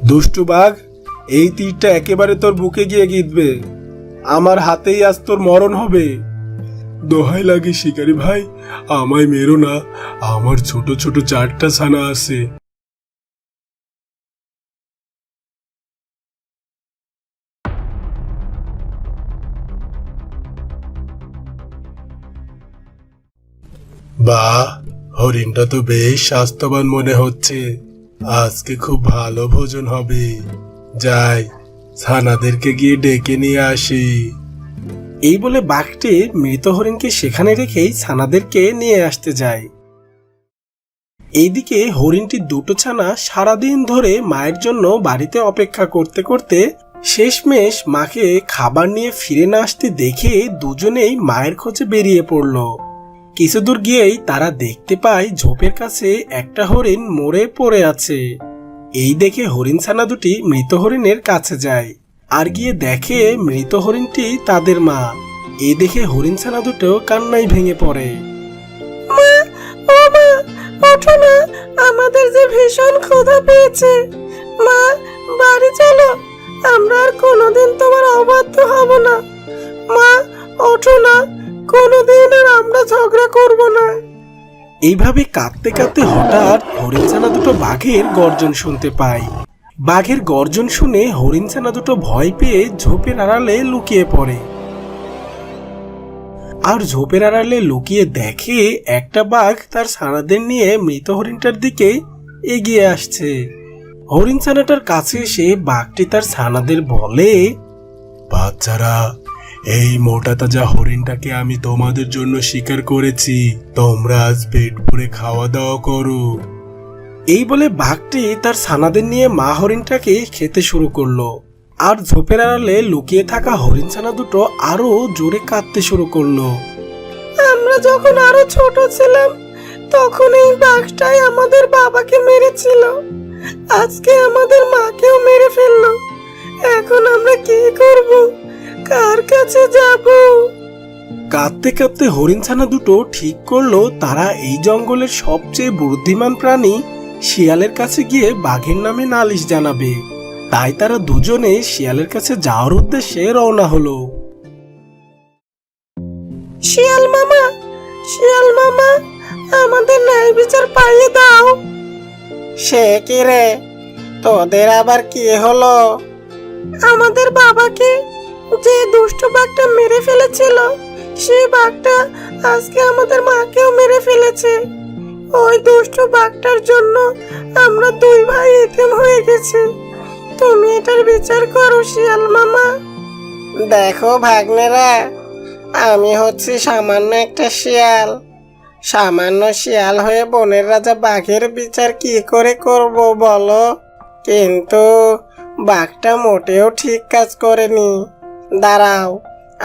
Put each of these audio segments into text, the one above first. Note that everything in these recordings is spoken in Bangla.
দুষ্টু বাঘ, এই তীরটা একেবারে তোর বুকে গিয়ে গিঁথবে। আমার হাতেই আজ তোর মরণ হবে। দোহাই লাগে শিকারি ভাই, আমায় মেরো না। আমার ছোট ছোট 4টা ছানা আছে। বাহ, হরিণটা তো বেশ স্বাস্থ্যবান মনে হচ্ছে। আজকে খুব ভালো ভোজন হবে। যাই, ছানাদেরকে গিয়ে ডেকে নিয়ে আসি। এই বলে বাঘটি মৃত হরিণকে সেখানে রেখেই ছানাদেরকে নিয়ে আসতে যায়। এইদিকে হরিণটির 2টো ছানা সারাদিন ধরে মায়ের জন্য বাড়িতে অপেক্ষা করতে করতে শেষমেশ মাকে খাবার নিয়ে ফিরে না আসতে দেখে দুজনেই মায়ের খোঁজে বেরিয়ে পড়ল। কিছু দূর গিয়েই তারা দেখতে পায় ঝোপের কাছে একটা হরিণ মরে পড়ে আছে। এই দেখে হরিণ ছানা দুটি মৃত হরিণের কাছে যায় আর গিয়ে দেখে মৃত হরিণটি তাদের মা। এই দেখে হরিণ ছানা দুটো কান্নায় ভেঙে পড়ে। মা, ও মা, ওঠো না, আমাদের যে ভীষণ ক্ষুধা পেয়েছে। মা, বাড়ি চলো, আমরা আর কোনোদিন তোমার অবাধ্য হব না। মা, ওঠো না, কোনোদিন আর আমরা ঝগড়া করব না। এইভাবে কাঁদতে কাঁদতে হঠাৎ হরিণ ছানা দুটো বাঘের গর্জন শুনতে পায়। বাঘের গর্জন শুনে হরিণ ছানা দুটো ভয় পেয়ে ঝোপের আড়ালে লুকিয়ে পড়ে। আর ঝোপের আড়ালে লুকিয়ে দেখে একটা বাঘ তার ছানাদের নিয়ে মৃত হরিণটার দিকে এগিয়ে আসছে। হরিণ ছানাটার কাছে এসে বাঘটি তার ছানাদের বলে, বাচ্চারা, এই মোটা তাজা হরিণটাকে আমি তোমাদের জন্য শিকার করেছি। তোমরা আজ পেট ভরে খাওয়া দাওয়া করো। এই বলে বাঘটি তার ছানাদের নিয়ে মা হরিণটাকে খেতে শুরু করলো। আর ঝোপের আড়ালে লুকিয়ে থাকা হরিণ ছানা দুটো আরো জোরে কাঁদতে শুরু করলো। আমরা যখন আরো ছোট ছিলাম তখন এই বাঘটাই আমাদের বাবাকে মেরেছিল। আজকে আমাদের মাকেও মেরে ফেললো। এখন আমরা কি করব? কার কাছে যাব? কাঁদতে কাঁদতে হরিণ ছানা দুটো ঠিক করলো তারা এই জঙ্গলের সবচেয়ে বুদ্ধিমান প্রাণী শিয়ালের কাছে গিয়ে বাঘের নামে নালিশ জানাবে। তাই তারা দুজনে শিয়ালের কাছে যাওয়ার উদ্দেশ্যে রওনা হলো। শিয়াল মামা, শিয়াল মামা, আমাদের ন্যায় বিচার পাইয়ে দাও। সে কি রে, তোদের আবার কি হলো? আমাদের বাবাকে যে দুষ্ট বাঘটা মেরে ফেলেছিল, সেই বাঘটা আজকে আমাদের মাকেও মেরে ফেলেছে। ওই দুষ্ট বাঘটার জন্য আমরা 2 ভাই এতিম হয়ে গেছি। তুমি এটার বিচার করো শিয়াল মামা। দেখো ভাগ্নেরা, আমি হচ্ছি সামান্য একটা শিয়াল। সামান্য শিয়াল হয়ে বনের রাজা বাঘের বিচার কি করে করব বলো? কিন্তু বাঘটা মোটেও ঠিক কাজ করেনি। দাঁড়াও,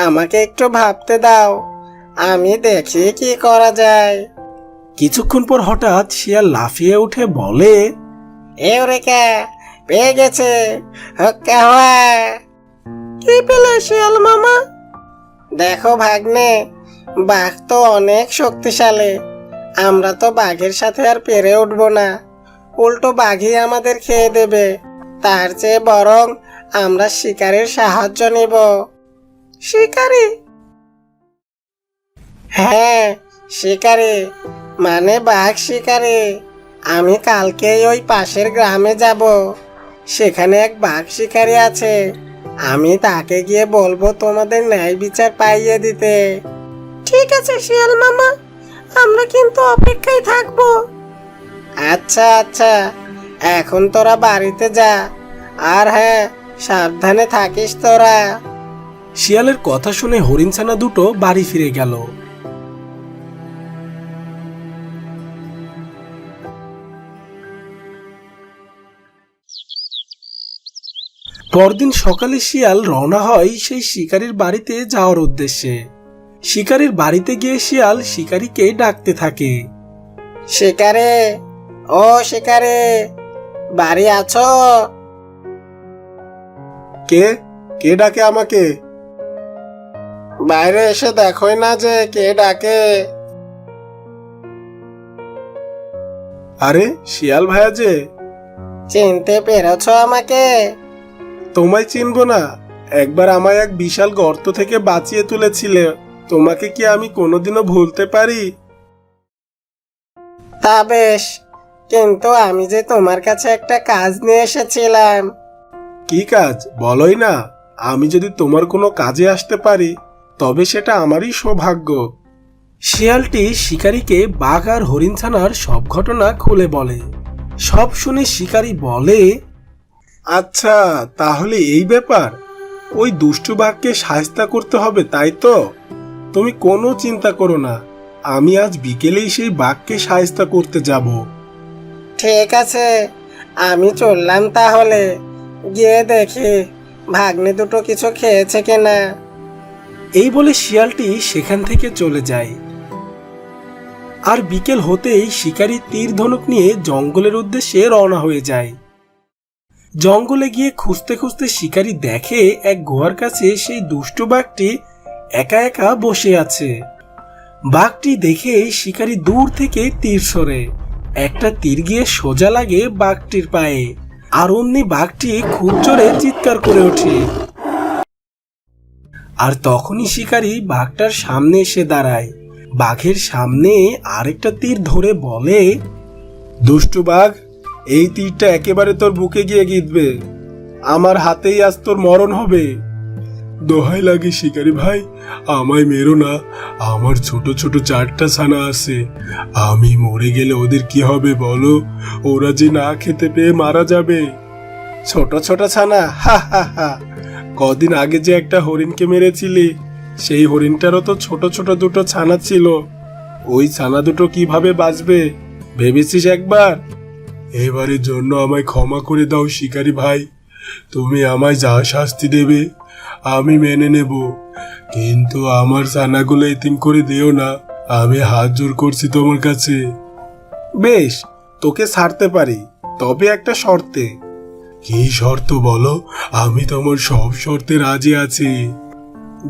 আমাকে একটু ভাবতে দাও, আমি দেখি কি করা যায়। কিছুক্ষণ পর হঠাৎ শিয়াল লাফিয়ে উঠে বলে, এউরেকা, পেয়ে গেছে। কি পেলে শিয়াল মামা? দেখো ভাগ্নে, বাঘ তো অনেক শক্তিশালী। আমরা তো বাঘের সাথে আর পেরে উঠবো না, উল্টো বাঘই আমাদের খেয়ে দেবে। তার চেয়ে বরং আমরা শিকারের সাহায্য নিব। শিকারি? হ্যাঁ, শিকারি, মানে বাঘ শিকারি। আমি কালকেই ওই পাশের গ্রামে যাব। সেখানে এক বাঘ শিকারি আছে। আমি তাকে গিয়ে বলবো তোমাদের ন্যায় বিচার পাইয়ে দিতে। ঠিক আছে শিয়াল মামা, আমরা কিন্তু অপেক্ষায় থাকবো। আচ্ছা আচ্ছা, এখন তোরা বাড়িতে যা। আর হ্যাঁ, সাবধানে থাকিস তোরা। শিয়ালের কথা শুনে হরিণ ছানা দুটো বাড়ি ফিরে গেল। পরদিন সকালে শিয়াল রওনা হয় সেই শিকারীর বাড়িতে যাওয়ার উদ্দেশ্যে। শিকারীর বাড়িতে গিয়ে শিয়াল শিকারীকে ডাকতে থাকে। শিকারে, ও শিকারে, বাড়ি আছো? কে কে ডাকে আমাকে? বাইরে এসে দেখোই না যে কে ডাকে। আরে শিয়াল ভাইয়া যে। চিনতে পেরেছো আমাকে? তোমায় চিনবো না? একবার আমায় এক বিশাল গর্ত থেকে বাঁচিয়ে তুলেছিলে। তোমাকে কি আমি কোনোদিনও ভুলতে পারি? তা বেশ, কিন্তু আমি যে তোমার কাছে একটা কাজ নিয়ে এসেছিলাম। কি কাজ বলোই না। আমি যদি তোমার কোনো কাজে আসতে পারি তবে সেটা আমারই সৌভাগ্য। শিয়ালটি শিকারীকে বাঘ আর হরিণ ছানার সব ঘটনা খুলে বলে। সব শুনে শিকারী বলে, আচ্ছা, তাহলে এই ব্যাপার। ওই দুষ্টু বাঘকে শায়েস্তা করতে হবে, তাই তো? তুমি কোনো চিন্তা করো না, আমি আজ বিকেলেই সেই বাঘকে শায়েস্তা করতে যাব। ঠিক আছে, আমি চললাম তাহলে। গিয়ে দেখি ভাগ্নে দুটো কিছু খেয়েছে কিনা। এই বলে শিয়ালটি সেখান থেকে চলে যায়। আর বিকেল হতেই শিকারী তীর ধনুক নিয়ে জঙ্গলের উদ্দেশ্যে রওনা হয়ে যায়। জঙ্গলে গিয়ে খুঁজতে খুঁজতে শিকারী দেখে এক গুহার কাছে সেই দুষ্টু বাঘটি একা একা বসে আছে। বাঘটি দেখে শিকারী দূর থেকে তীর ছোড়ে। একটা তীর গিয়ে সোজা লাগে বাঘটির পায়ে, আর অমনি বাঘটি খুব জোরে চিৎকার করে ওঠে। আর তখনই শিকারী বাঘটার সামনে এসে দাঁড়ায়। বাঘের সামনে আরেকটা তীর ধরে বলে, দুষ্টু বাঘ, এই তীরটা একেবারে তোর বুকে গিয়ে গিঁথবে। আমার হাতেই আজ তোর মরণ হবে। দোহাই লাগে শিকারী ভাই, আমায় মেরো না। আমার ছোট ছোট 4টা ছানা আছে। আমি মরে গেলে ওদের কি হবে বলো? ওরা যে না খেতে পেয়ে মারা যাবে। ছোট ছোট ছানা? হা হা হা। কদিন আগে যে একটা হরিণকে মেরেছিলি, সেই হরিণটারও তো ছোট ছোট দুটো ছানা ছিল। ওই ছানা দুটো কিভাবে বাঁচবে ভেবেছিস একবার? এবারের জন্য আমায় ক্ষমা করে দাও শিকারী ভাই। তুমি আমায় যা শাস্তি দেবে আমি মেনে নেব, কিন্তু আমার ছানাগুলো এতিম করে দিও না। আমি হাত জোর করছি তোমার কাছে। বেশ, তোকে ছাড়তে পারি, তবে একটা শর্তে। কি শর্ত বলো? আমি তোমার সব শর্তে রাজি আছি।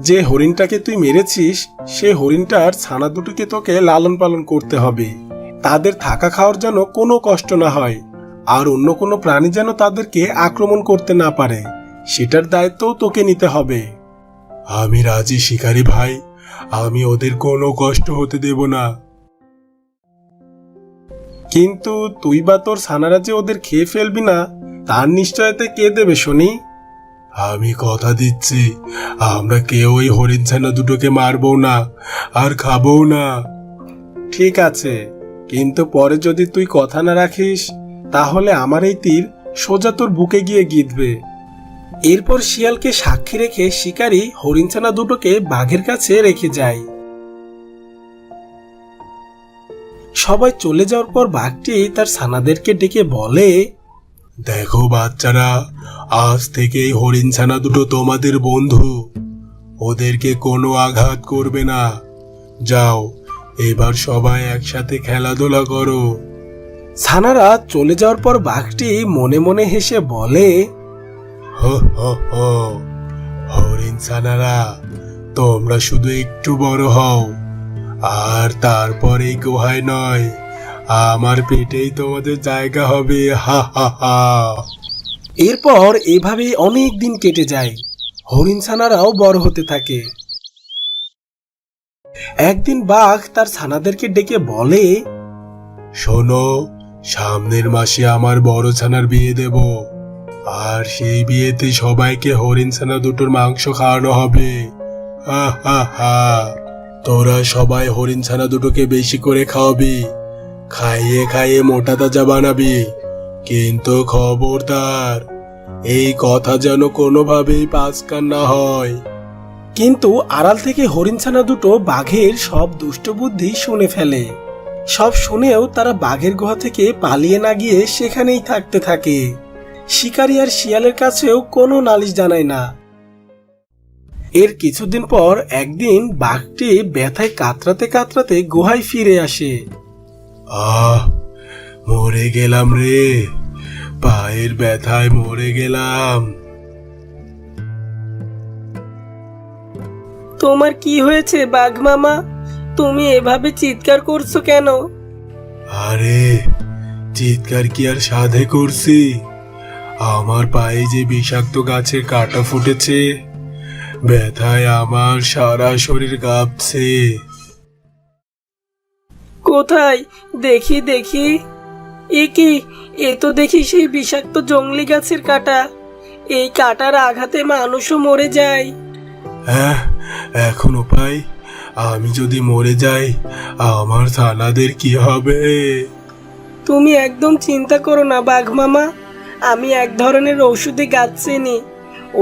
যে হরিণটাকে তুই মেরেছিস সে হরিণটার ছানা দুটোকে তোকে লালন পালন করতে হবে। তাদের থাকা খাওয়ার যেন কোনো কষ্ট না হয়, আর অন্য কোনো প্রাণী যেন তাদেরকে আক্রমণ করতে না পারে, সেটার দায়িত্বও তোকে নিতে হবে। আমি রাজি শিকারী ভাই, আমি ওদের কোনো কষ্ট হতে দেব না। কিন্তু তুই বা তোর ছানারা যে ওদের খেয়ে ফেলবি না, তার নিশ্চয়তা কে দেবে শুনি? আমি কথা দিচ্ছি, আমরা কেউ ওই হরিণ ছানা দুটোকে মারবো না আর খাবো না। ঠিক আছে, কিন্তু পরে যদি তুই কথা না রাখিস তাহলে আমার এই তীর সোজা তোর বুকে গিয়ে গিঁথবে। এরপর শিয়ালকে সাক্ষী রেখে শিকারী হরিণ ছানা দুটোকে বাঘের কাছে রেখে যায়। সবাই চলে যাওয়ার পর বাঘটি তার ছানাদেরকে ডেকে বলে, দেখো বাচ্চারা, আজ থেকে এই হরিণ ছানা দুটো তোমাদের বন্ধু। ওদেরকে কোনো আঘাত করবে না। যাও, এবার সবাই একসাথে খেলাধুলা করো। ছানারা চলে যাওয়ার পর বাঘটি মনে মনে হেসে বলে, হো হো হো, হরিণ ছানারা, তোমরা শুধু একটু বড় হও, আর তারপর এই গুহায় নয়, আমার পেটেই তোমাদের জায়গা হবে। হা হা হা। এরপর এভাবে অনেক দিন কেটে যায়। হরিণ ছানারাও বড় হতে থাকে। একদিন বাঘ তার ছানাদেরকে ডেকে বলে, শোনো, সামনের মাসে আমার বড় ছানার বিয়ে দেব, আর সেই বিয়েতে সবাইকে হরিণ ছানা দুটোর মাংস খাওয়ানো হবে। হা হা হা। তোরা সবাই হরিণ ছানা দুটোকে বেশি করে খাওয়াবি, খাইয়ে খাইয়ে মোটা তাজা বানাবি। কিন্তু খবরদার, এই কথা যেন কোনোভাবেই পাঁচকান না হয়। কিন্তু আড়াল থেকে হরিণ ছানা দুটো বাঘের সব দুষ্ট বুদ্ধি শুনে ফেলে। সব শুনেও তারা বাঘের গুহা থেকে পালিয়ে না গিয়ে সেখানেই থাকতে থাকে। শিকারী আর শিয়ালের কাছেও কোনো নালিশ জানায় না। এর কিছুদিন পর একদিন বাঘটি ব্যথায় কাতরাতে কাতরাতে গুহায় ফিরে আসে। আহ, মরে গেলাম রে, পায়ের ব্যথায় মরে গেলাম। তোমার কি হয়েছে বাঘ মামা? তুমি এভাবে চিৎকার করছো কেন? আরে, চিৎকার কি আর সাধে করছি? আমার পায়ে যে বিষাক্ত গাছের কাঁটা ফুটেছে, ব্যথায় আমার সারা শরীর কাঁপছে। কোথায়? দেখি দেখি। এ কি? এ তো দেখি সেই বিষাক্ত জংলি গাছের কাঁটা। এই কাঁটার আঘাতে মানুষও মরে যায়। হ্যাঁ, এখন উপায়, আমি যদি মরে যাই আমার ছানাদের কি হবে? তুমি একদম চিন্তা করো না বাঘ মামা, আমি এক ধরনের ঔষধি গাছ চিনি।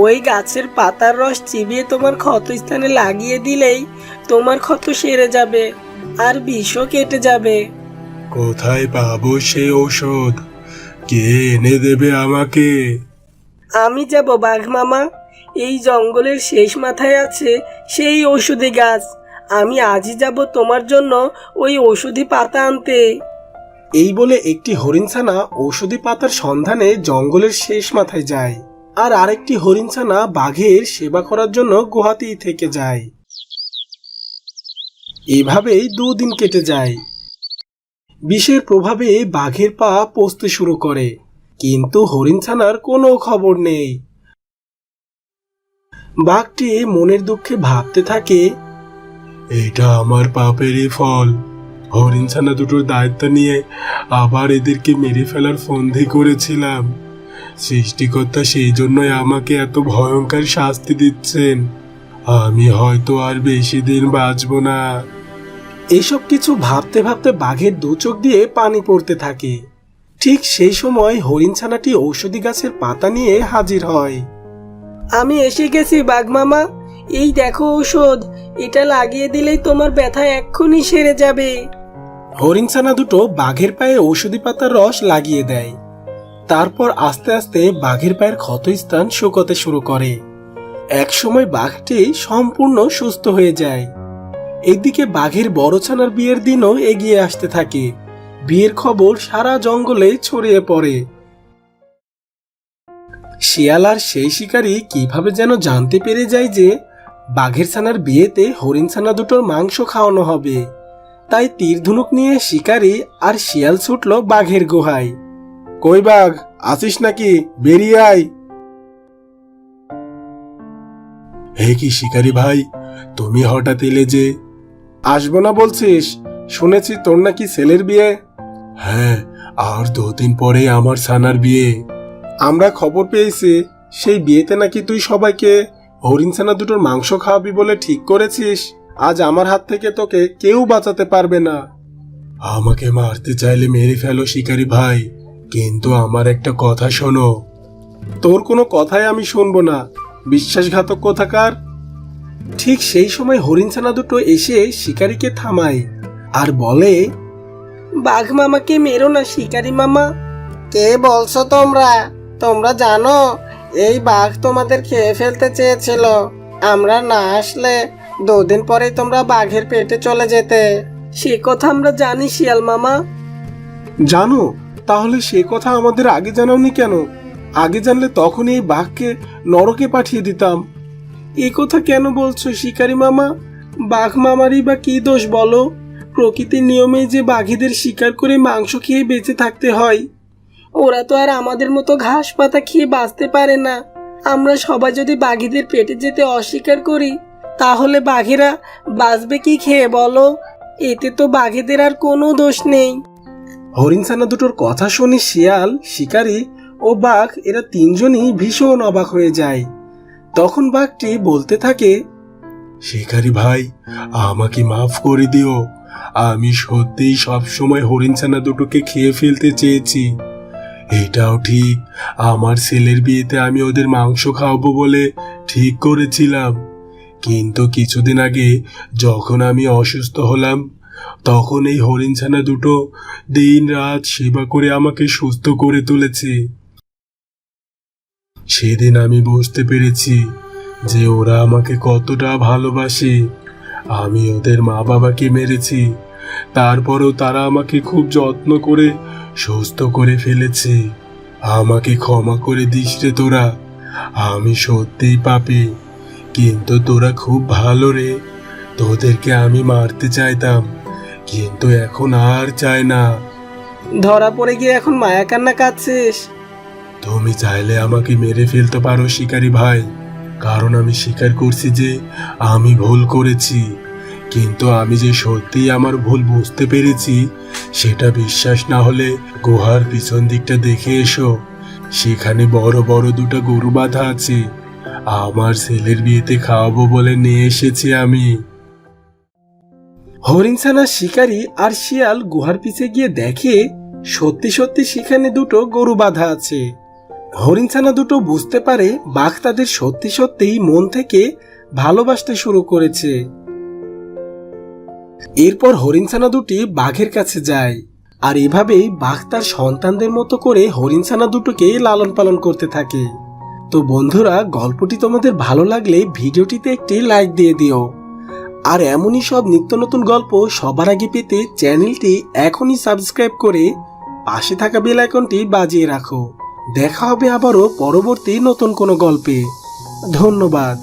ওই গাছের পাতার রস চিবিয়ে তোমার ক্ষতস্থানে লাগিয়ে দিলেই তোমার ক্ষত সেরে যাবে আর বিষও কেটে যাবে। কোথায় পাবো সেই ঔষধ? কে এনে দেবে আমাকে? আমি যাব বাঘ মামা, এই জঙ্গলের শেষ মাথায় আছে সেই ঔষধি গাছ। আমি আজই যাব তোমার জন্য ওই ঔষধি পাতা আনতে। এই বলে একটি হরিণছানা ঔষধি পাতার সন্ধানে জঙ্গলের শেষ মাথায় যায়, আর আরেকটি হরিণছানা বাঘের সেবা করার জন্য গুহাতেই থেকে যায়। এভাবেই 2 দিন কেটে যায়। বিষের প্রভাবে বাঘের পা পচতে শুরু করে, কিন্তু হরিণছানার কোনো খবর নেই। বাঘটি মনের দুঃখে ভাবতে থাকে, এটা আমার পাপেরই ফল। হরিণছানা দুটোর দায়িত্ব নিয়ে আবার এদেরকে মেরে ফেলার ফন্দি করেছিলাম। সৃষ্টিকর্তা সেই জন্যই আমাকে এত ভয়ঙ্কর শাস্তি দিচ্ছেন। আমি হয়তো আর বেশি দিন বাঁচব না। এসব কিছু ভাবতে ভাবতে বাঘের 2 চোখ দিয়ে পানি পড়তে থাকে। ঠিক সেই সময় হরিণছানাটি ঔষধি গাছের পাতা নিয়ে হাজির হয়। আমি এসে গেছি বাঘ মামা, এই দেখো ঔষধ, এটা লাগিয়ে দিলেই তোমার ব্যথা এক্ষুনি সেরে যাবে। হরিণছানা দুটো বাঘের পায়ে ঔষধি পাতার রস লাগিয়ে দেয়। তারপর আস্তে আস্তে বাঘের পায়ের ক্ষতস্থান শুকোতে শুরু করে। একসময় বাঘটি সম্পূর্ণ সুস্থ হয়ে যায়। এদিকে বাঘের বড় ছানার বিয়ের দিনও এগিয়ে আসতে থাকে। বিয়ের খবর সারা জঙ্গলে ছড়িয়ে পড়ে। শিয়াল আর সেই শিকারী কিভাবে যেন জানতে পেরে যায় যে বাঘের ছানার বিয়েতে হরিণ ছানা দুটোর মাংস খাওয়ানো হবে। তাই তীর ধনুক নিয়ে শিকারী আর শিয়াল ছুটল বাঘের গুহায়। কই বাঘ, আছিস নাকি? বেরিয়ে আয়। হে কি শিকারী ভাই, তুমি হঠাৎ এলে যে? আসবো না বলছিস? শুনেছি তোর নাকি ছেলের বিয়ে। হ্যাঁ, আর 2 দিন পরে আমার ছানার বিয়ে। আমরা খবর পেয়েছি সেই বিয়েতে নাকি তুই সবাইকে হরিণ ছানা দুটোর মাংস খাওয়াবি বলে ঠিক করেছিস। আজ আমার হাত থেকে তোকে কেউ বাঁচাতে পারবে না। আমাকে মারতে চাইলে মেরে ফেলো শিকারী ভাই, কিন্তু আমার একটা কথা শোনো। তোর কোনো কথাই আমি শুনবো না, বিশ্বাসঘাতক কোথাকার। ঠিক সেই সময় হরিণছানা দুটো এসে শিকারীকে থামায় আর বলে, বাঘ মামাকে মেরো না শিকারি মামা। কে বলছো তোমরা? তোমরা জানো এই বাঘ তোমাদের খেয়ে ফেলতে চেয়েছিল। আমরা না আসলে 2 দিন পরেই তোমরা বাঘের পেটে চলে যেতে। সে কথা আমরা জানি শিয়াল মামা। জানো? তাহলে সে কথা আমাদের আগে জানাওনি কেন? আগে জানলে তখনই এই বাঘকে নরকে পাঠিয়ে দিতাম। এ কথা কেন বলছো শিকারি মামা? বাঘ মামারই বা কি দোষ বলো? প্রকৃতির নিয়মে যে বাঘেদের শিকার করে মাংস খেয়ে বেঁচে থাকতে হয়। ওরা তো আর আমাদের মতো ঘাস পাতা খেয়ে বাঁচতে পারে না। আমরা সবাই যদি বাঘেদের পেটে যেতে অস্বীকার করি, তাহলে বাঘেরা বাঁচবে কি খেয়ে বলো? এতে তো বাঘেদের আর কোনো দোষ নেই। হরিণছানা দুটোর কথা শুনে শিয়াল, শিকারী ও বাঘ এরা 3 জনই ভীষণ অবাক হয়ে যায়। তখন বাঘটি বলতে থাকে, শিকারী ভাই, আমাকে মাফ করে দিও। আমি সত্যিই সবসময় হরিণছানা দুটোকে খেয়ে ফেলতে চেয়েছি। এটাও ঠিক, আমার ছেলের বিয়েতে আমি ওদের মাংস খাওয়াবো বলে ঠিক করেছিলাম। কিন্তু কিছুদিন আগে যখন আমি অসুস্থ হলাম, তখন এই হরিণছানা দুটো দিন রাত সেবা করে আমাকে সুস্থ করে তুলেছে। সেদিন আমি বুঝতে পেরেছি যে ওরা আমাকে কতটা ভালোবাসে। আমি ওদের মা বাবাকে মেরেছি, তারপরও তারা আমাকে খুব যত্ন করে সুস্থ করে ফেলেছে। আমাকে ক্ষমা করে দিস রে তোরা। আমি সত্যিই পাপী, কিন্তু তোরা খুব ভালো রে। তোদেরকে আমি মারতে চাইতাম, কিন্তু এখন আর চাই না। ধরা পড়ে গিয়ে এখন মায়া কান্না কাঁদছিস? তুমি চাইলে আমাকে মেরে ফেলতে পারো শিকারী ভাই, কারণ আমি স্বীকার করছি যে আমি ভুল করেছি। কিন্তু আমি যে সত্যি আমার ভুল বুঝতে পেরেছি সেটা বিশ্বাস না হলে গুহার পিছন দিকটা দেখে এসো। সেখানে বড় বড় দুটো গরু বাঁধা আছে। আমার ছেলের বিয়েতে খাওয়াবো বলে নিয়ে এসেছি আমি। হরিণছানা শিকারী আর শিয়াল গুহার পিছে গিয়ে দেখে সত্যি সত্যি সেখানে দুটো গরু বাঁধা আছে। হরিণছানা দুটো বুঝতে পারে বাঘ তাদের সত্যি সত্যিই মন থেকে ভালোবাসতে শুরু করেছে। এরপর হরিণছানা দুটি বাঘের কাছে যায়, আর এভাবেই বাঘ তার সন্তানদের মতো করে হরিণছানা দুটোকে লালন পালন করতে থাকে। তো বন্ধুরা, গল্পটি তোমাদের ভালো লাগলে ভিডিওটিতে একটি লাইক দিয়ে দিও। আর এমনই সব নিত্য নতুন গল্প সবার আগে পেতে চ্যানেলটি এখনই সাবস্ক্রাইব করে পাশে থাকা বেল আইকনটি বাজিয়ে রাখো। দেখা হবে আবারও পরবর্তী নতুন কোনো গল্পে। ধন্যবাদ।